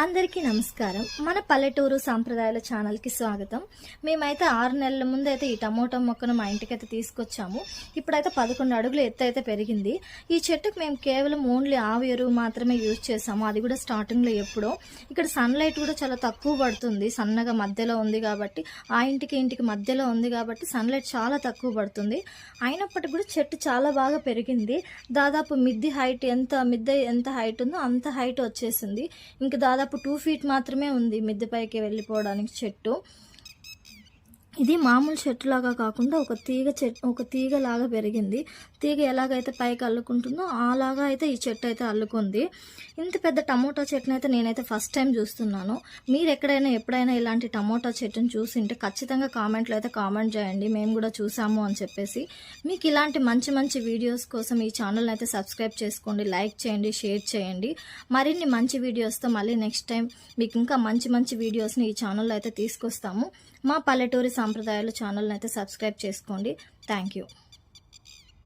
అందరికీ నమస్కారం. మన పల్లెటూరు సాంప్రదాయాల ఛానల్కి స్వాగతం. మేమైతే 6 నెలల ముందు అయితే ఈ టమోటా మొక్కను మా ఇంటికైతే తీసుకొచ్చాము. ఇప్పుడైతే 11 అడుగుల ఎత్తు అయితే పెరిగింది. ఈ చెట్టుకు మేము కేవలం ఓన్లీ ఆవు ఎరువు మాత్రమే యూజ్ చేసాము, అది కూడా స్టార్టింగ్లో ఎప్పుడో. ఇక్కడ సన్లైట్ కూడా చాలా తక్కువ పడుతుంది, సన్నగా మధ్యలో ఉంది కాబట్టి, ఆ ఇంటికి మధ్యలో ఉంది కాబట్టి సన్లైట్ చాలా తక్కువ పడుతుంది. అయినప్పటికీ కూడా చెట్టు చాలా బాగా పెరిగింది. దాదాపు మిద్దె ఎంత హైట్ ఉందో అంత హైట్ వచ్చేసింది. ఇంకా దాదాపు 2 ఫీట్ మాత్రమే ఉంది మిద్దెపైకి వెళ్ళిపోవడానికి చెట్టు. ఇది మామూలు చెట్టులాగా కాకుండా ఒక తీగలాగా పెరిగింది. తీగ ఎలాగైతే పైకి అల్లుకుంటుందో అలాగా అయితే ఈ చెట్టు అయితే అల్లుకుంది. ఇంత పెద్ద టమోటా చెట్టును అయితే నేనైతే ఫస్ట్ టైం చూస్తున్నాను. మీరు ఎప్పుడైనా ఇలాంటి టమోటా చెట్టును చూసింటే ఖచ్చితంగా కామెంట్లో అయితే కామెంట్ చేయండి, మేము కూడా చూసాము అని చెప్పేసి. మీకు ఇలాంటి మంచి వీడియోస్ కోసం ఈ ఛానల్ని అయితే సబ్స్క్రైబ్ చేసుకోండి, లైక్ చేయండి, షేర్ చేయండి. మరిన్ని మంచి వీడియోస్తో మళ్ళీ నెక్స్ట్ టైం మీకు ఇంకా మంచి వీడియోస్ని ఈ ఛానల్లో అయితే తీసుకొస్తాము. మా పల్లెటూరి సాంప్రదాయాలు ఛానల్ని అయితే సబ్స్క్రైబ్ చేసుకోండి. Thank you.